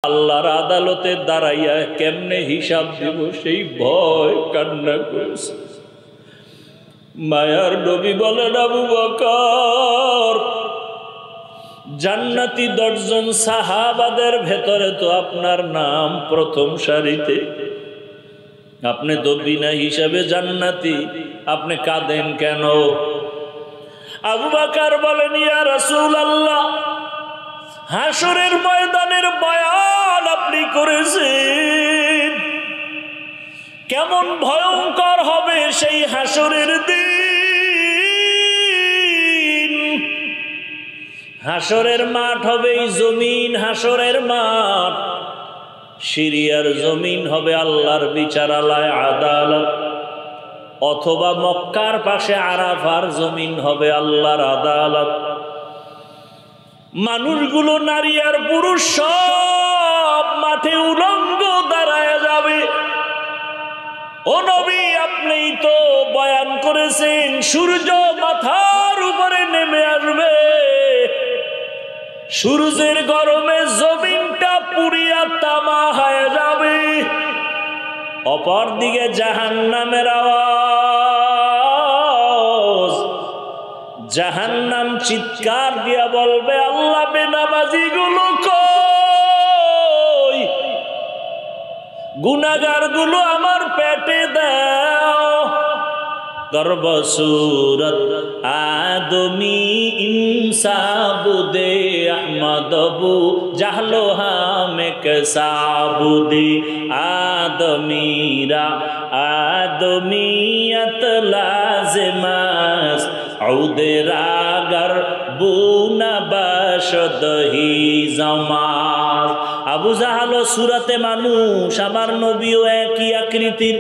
আল্লাহর আদালতে দাঁড়াইয়া কেমনে হিসাব দিব সেই ভয় কান্না করেছে। মায়ার নবী বলেন, আবু বকর, জান্নাতি 10 জন সাহাবাদের ভেতরে তো আপনার নাম প্রথম সারিতে, আপনি তো বিনা হিসাবে জান্নাতি, আপনি কাঁদেন কেন? আবু বকর বলেন, ইয়া রাসূলুল্লাহ, হাসরের ময়দানের বয়ান আপনি করেছেন, কেমন ভয়ঙ্কর হবে সেই হাসরের দিন। হাসরের মাঠ হবে এই জমিন, হাসরের মাঠ সিরিয়ার জমিন হবে আল্লাহর বিচারালয় আদালত, অথবা মক্কার পাশে আরাফার জমিন হবে আল্লাহর আদালত। মানুষগুলো, নারী আর পুরুষ সব মাঠে উলঙ্গ দাঁড়ায় যাবে। ও নবী, আপনি তো বয়ান করেছেন সূর্য মাথার উপরে নেমে আসবে, সূর্যের গরমে জমিনটা পুড়িয়া তামা হয়ে যাবে। অপরদিকে জাহান্নামের আওয়াজ, জাহান্নাম চিৎকার দিয়া বলবে, আল্লাহ, বেনামাজি গুলো কই, গুনাহগার গুলো আমার পেটে দাও। গর্ব সুরত আদমি ইনসাবুদে আহমদবু জাহলো হামে কসাবুদে আদমিরা আদমিয়ত লাজমাস আউদেরাগার বুনা বাশদহি জামাল। আবু জাহাল সূরাতে মানুষ, আমার নবীও একই আকৃতির।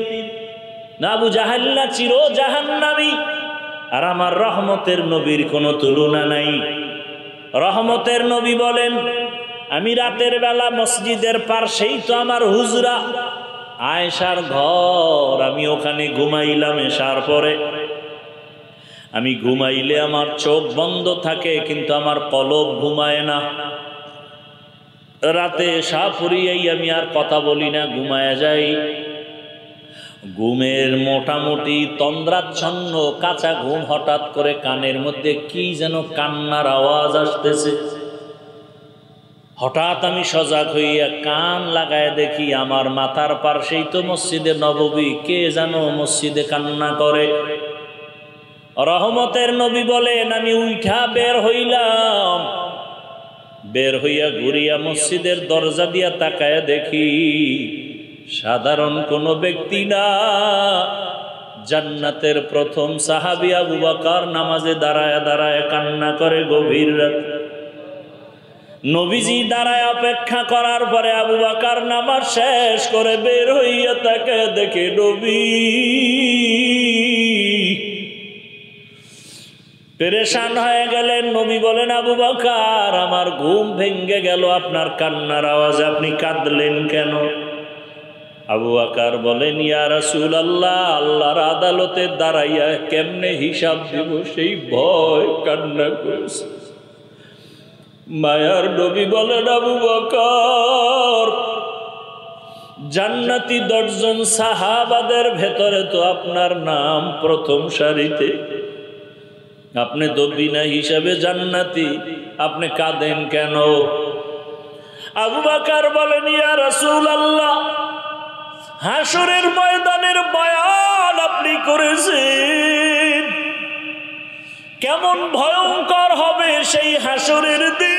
আবু জাহাল না চির জাহান্নামী, আর আমার রহমতের নবীর কোনো তুলনা নাই। রহমতের নবী বলেন, আমি রাতের বেলা মসজিদের পাশেই তো আমার হুজরা আয়েশার ঘর, আমি ওখানে ঘুমাইলাম এশার পরে। আমি ঘুমাইলে আমার চোখ বন্ধ থাকে, কিন্তু আমার কলব ঘুমায় না। রাতে এশা পড়িয়াই আমি আর কথা বলি না, ঘুমায় যাই। ঘুমের মোটামুটি তন্দ্রাচ্ছন্ন কাঁচা ঘুম, হঠাৎ করে কানের মধ্যে কি যেন কান্নার আওয়াজ আসতেছে। হঠাৎ আমি সজাগ হইয়া কান লাগায় দেখি আমার মাথার পাশেই তো মসজিদে নববী, কে যেন মসজিদে কান্না করে। রহমতের নবী বলেন, আমি উঠা বের হইলাম, বের হইয়া ঘুরিয়া মসজিদের দরজা দিয়া তাকায় দেখি সাধারণ কোনো ব্যক্তি না, জান্নাতের প্রথম সাহাবী আবু বকর নামাজে দাঁড়ায় দাঁড়ায় কান্না করে গভীর রাত। নবীজি দাঁড়ায় অপেক্ষা করার পরে আবু বকর নামাজ শেষ করে বের হইয়া তাকে দেখে নবী। পেরেশান হয়ে গেলেন। নবী বলেন, আবু বকর, আমার ঘুম ভেঙ্গে গেল আপনার কান্নার আওয়াজে, আপনি কাঁদলেন কেন? আবু বকর বলেন, ইয়া রাসূলুল্লাহ, আল্লাহর আদালতে দাঁড়াইয়া কেমনে হিসাব দিব সেই ভয় কান্না করেছে। মায়ার নবী বলেন, আবু বকর, জান্নাতি 10 জন সাহাবাদের ভেতরে তো আপনার নাম প্রথম সারিতে, আপনি তো বিনা হিসাবে জান্নাতি, আপনি কাঁদেন কেন? আবু বকর বলেন, ইয়া রাসূলুল্লাহ, হাসরের ময়দানের বয়ান আপনি করেছেন, কেমন ভয়ঙ্কর হবে সেই হাসরের দিন।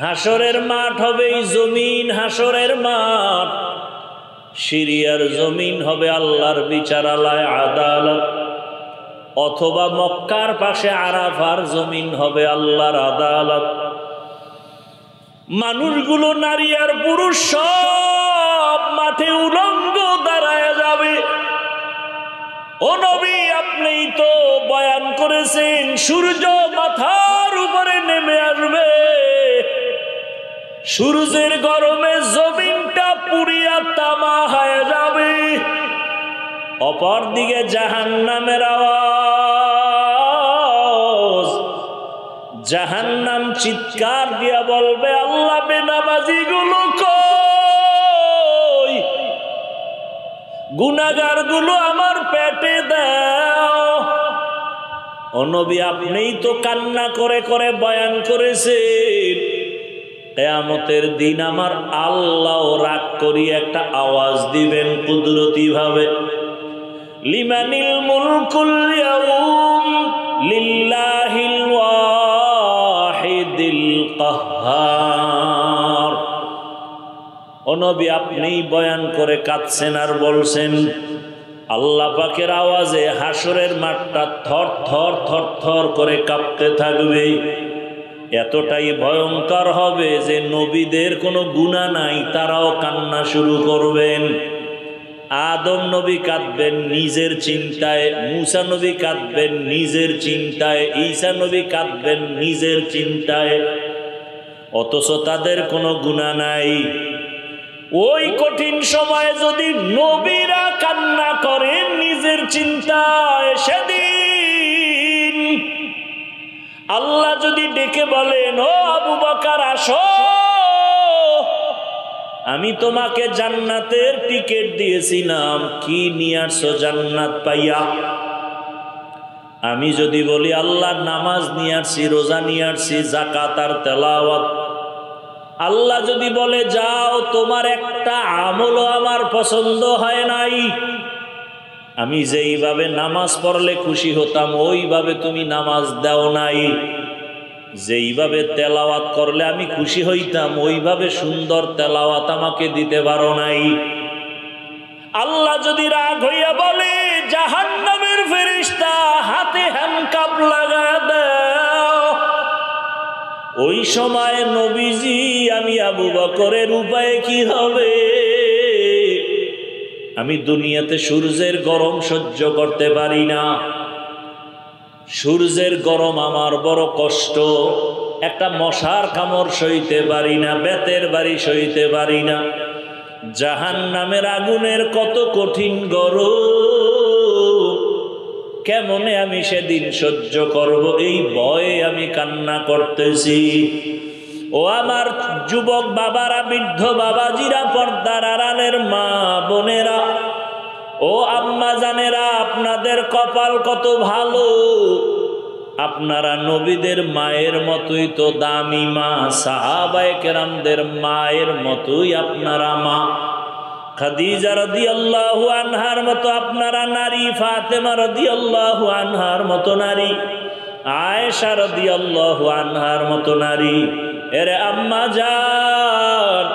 হাসরের মাঠ হবে এই জমিন, হাসরের মাঠ সিরিয়ার জমিন হবে আল্লাহর বিচারালয় আদালত, অথবা মক্কার পাশে আরাফার জমিন হবে আল্লাহর আদালত। মানুষগুলো, নারী আর পুরুষ সব মাঠে উলঙ্গ দাঁড়ায় যাবে। ও নবী, আপনি তো বয়ান করেছেন সূর্য মাথার উপরে নেমে আসবে, সূর্যের গরমে জমিনটা পুড়িয়া তামা হয়ে যাবে। অপরদিকে জাহান্নামের আওয়াজ, জাহান্নাম চিৎকার দিয়া বলবে, আল্লাহ বেনামাজি গুলো কই, গুনাহগার গুলো আমার পেটে দাও। ও নবী, আপনিই তো কান্না করে করে বয়ান করেছেন কিয়ামতের দিন আমার আল্লাহ রাগ করি একটা আওয়াজ দিবেন কুদরতি ভাবে, লিমানিল মুলকুল ইয়াউম লিল্লাহিল ওয়াহিদিল কাহ্হার। ও নবী, আপনিই বয়ান করে কাঁদছেন আর বলছেন আল্লাহ পাকের আওয়াজে হাসরের মাঠটা থর থর থর থর করে কাঁপতে থাকবে। এতটাই ভয়ঙ্কর হবে যে নবীদের কোনো গুনাহ নাই, তারাও কান্না শুরু করবেন। আদম নবী কাঁদবেন নিজের চিন্তায়, মূসা নবী কাঁদবেন নিজের চিন্তায়, ঈসা নবী কাঁদবেন নিজের চিন্তায়, অথচ তাদের কোনো গুনাহ নাই। ওই কঠিন সময়ে যদি নবীরা কান্না করেন নিজের চিন্তায়, সেদিন আল্লাহ যদি ডেকে বলেন, ও আবু বকর আসো, আমি তোমাকে জান্নাতের টিকিট দিয়েছিলাম, কি নিয়ে আসছো জান্নাত পাইয়া? আমি যদি বলি আল্লাহ নামাজ নিয়ে আসছি, রোজা নিয়ে আসছি, যাকাত আর তেলাওয়াত, আল্লাহ যদি বলে যাও, তোমার একটা আমলও আমার পছন্দ হয় নাই, আমি যেইভাবে নামাজ পড়লে খুশি হতাম ওইভাবে তুমি নামাজ দাও নাই, যেইভাবে তেলাওয়াত করলে আমি খুশি হইতাম ওইভাবে সুন্দর তেলাওয়াত আমাকে দিতে পারো নাই। আল্লাহ যদি রাগ হইয়া বলে জাহান্নামের ফেরেশতা হাতে হ্যান্ডকাপ লাগায় দাও, ওই সময় নবীজি আমি আবু বকরের উপায় কি হবে? আমি দুনিয়াতে সূর্যের গরম সহ্য করতে পারি না, সূর্যের গরম আমার বড় কষ্ট, একটা মশার কামড় সইতে পারি না, বেতের বাড়ি সইতে পারি না। জাহান্নামের আগুনের কত কঠিন গরম, কেমনে আমি সেদিন সহ্য করব, এই ভয়ে আমি কান্না করতেছি। ও আমার যুবক বাবারা, বৃদ্ধ বাবাজিরা, পর্দার আড়ালের মা বোনেরা, ও আম্মা জানেরা, আপনাদের কপাল কত ভালো, আপনারা নবীদের মায়ের মতোই তো দামি মা, সাহাবায়ে কেরামদের মায়ের মতোই আপনারা মা। খাদিজা রাদিয়াল্লাহু আনহার মতো আপনারা নারী, ফাতেমা রাদিয়াল্লাহু আনহার মতো নারী, আয়েশা রাদিয়াল্লাহু আনহার মতো নারী। এরে আম্মা জান,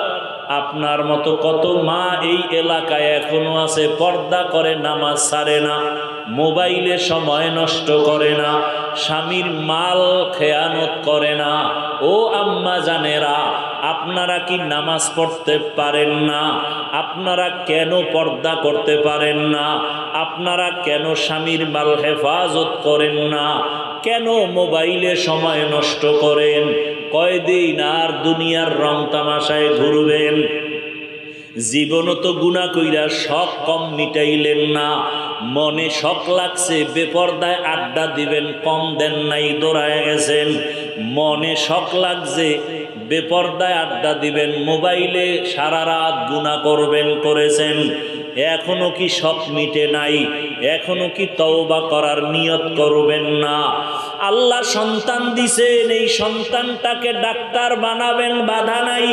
আপনার মতো কত মা এই এলাকায় এখনো আছে, পর্দা করে, নামাজ ছাড়ে না, মোবাইলে সময় নষ্ট করে না, স্বামীর মাল খেয়ানত করে না। ও আম্মা জানেরা, আপনারা কি নামাজ পড়তে পারেন না? আপনারা কেন পর্দা করতে পারেন না? আপনারা কেন স্বামীর মাল হেফাজত করেন না? কেন মোবাইলে সময় নষ্ট করেন? কয়দিন আর দুনিয়ার রং তামাশায় ঘুরবেন? জীবনও তো গুনাহ কইরা শখ কম মিটাইলেন না, মনে শখ লাগছে বেপরদায় আড্ডা দিবেন, কম দেন নাই, দৌড়ায় গেছেন। মনে শখ লাগছে বেপরদায় আড্ডা দিবেন, মোবাইলে সারা রাত গুনাহ করবেন, করেছেন। এখনো কি শখ মিটে নাই? এখনো কি তওবা করার নিয়ত করবেন না? আল্লাহ সন্তান দিছেন, এই সন্তানটাকে ডাক্তার বানাবেন, বাধা নাই।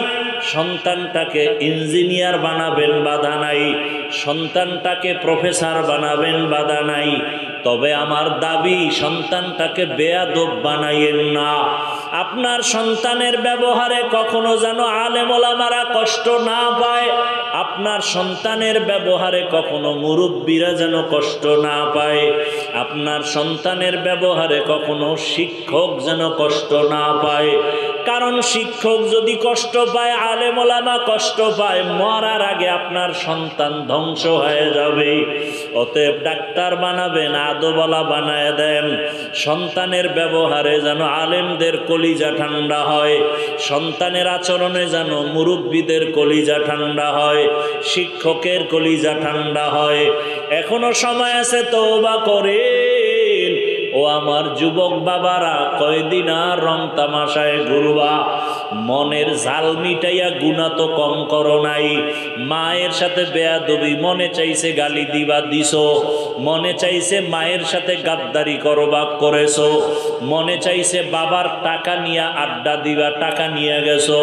সন্তানটাকে ইঞ্জিনিয়ার বানাবেন, বাধা নাই। সন্তানটাকে প্রফেসর বানাবেন, বাধা নাই। তবে আমার দাবি, সন্তানটাকে বেয়াদব বানাইয়েন না। আপনার সন্তানের ব্যবহারে কখনো যেন আলেম ওলামারা কষ্ট না পায়, আপনার সন্তানের ব্যবহারে কখনো মুরব্বীরা যেন কষ্ট না পায়, আপনার সন্তানের ব্যবহারে কখনো শিক্ষক যেন কষ্ট না পায়। কারণ শিক্ষক যদি কষ্ট পায়, আলেম ওলামা কষ্ট পায়, মরার আগে আপনার সন্তান ধ্বংস হয়ে যাবে। অতএব ডাক্তার বানাবেন, আদবওয়ালা বানায় দেন। সন্তানের ব্যবহারে যেন আলেমদের কলিজা ঠান্ডা হয়, সন্তানের আচরণে যেন মুরব্বীদের কলিজা ঠান্ডা হয়, শিক্ষকের কলিজা ঠান্ডা হয়। এখনো সময় আছে, তওবা করেন। ও ও আমার যুবক বাবারা, কয়দিন আর রং তামাশায় ঘুরবা? মনের ঝাল মিটাইয়া গুনাহ তো কম করো নাই। মায়ের সাথে বেয়াদবি, মনে চাইছে গালি দিবা দিছো, মনে চাইছে মায়ের সাথে গাদ্দারি করবা করেছো, মনে চাইছে বাবার টাকা নিয়ে আড্ডা দিবা, টাকা নিয়ে গেছো,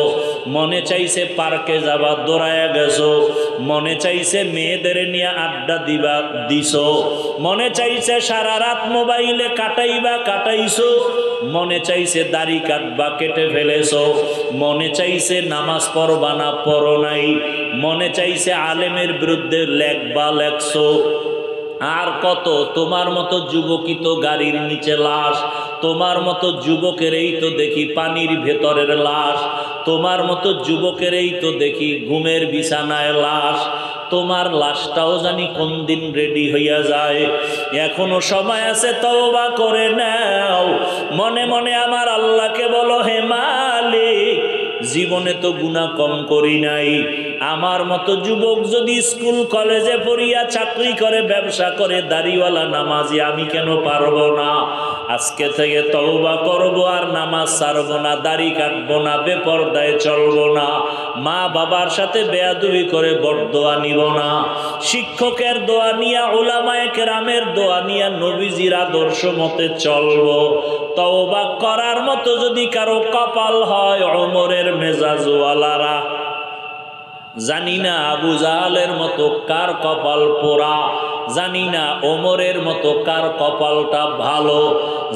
মনে চাইছে পার্কে যাবা দৌড়ায়া গেছো, মনে চাইছে মেয়েদের নিয়ে আড্ডা দিবা দিছো, মনে চাইছে সারা রাত মোবাইলে কাটাইবা কাটাইছো, মনে চাইছে দাড়ি কাটবা কেটে ফেলেছো, মনে চাইছে নামাজ পড়বা না পড়ো নাই, মনে চাইছে আলেমের বিরুদ্ধে লেখবা লেখছো। আর কত? তোমার মতো যুবকই তো গাড়ির নিচে লাশ, তোমার মতো যুবকেরই তো দেখি পানির ভেতরের লাশ, তোমার মতো যুবকেরই তো দেখি ঘুমের বিছানায় লাশ। তোমার লাশটাও জানি কোন দিন রেডি হইয়া যায়। এখনো সময় আছে, তওবা করে নাও। মনে মনে আমার আল্লাহকে বলো, হে মালিক, জীবনে তো গুনাহ কম করি নাই। আমার মতো যুবক যদি স্কুল কলেজে পড়িয়া চাকরি করে, ব্যবসা করে, দাড়িওয়ালা নামাজি, আমি কেন পারবো না? আজকে থেকে তওবা করব, আর নামাজ ছাড়বো না, দাড়ি কাটবো না, বেপরদায় চলবো না, মা বাবার সাথে বেয়াদবি করে বরদোয়া নিব না, শিক্ষকের দোয়া নিয়া, উলামায়ে কেরামের দোয়া নিয়া, নবীজির আদর্শ মতে চলবো। তওবা করার মতো যদি কারো কপাল হয়, ওমরের মেজাজওয়ালারা, জানি না আবু জাহালের মতো কার কপাল পোড়া, জানি না ওমরের মতো কার কপালটা ভালো।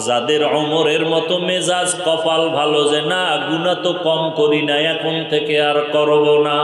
যাদের ওমরের মতো মেজাজ, কপাল ভালো, যে না গুনাহ তো কম করি না, এখন থেকে আর করব না।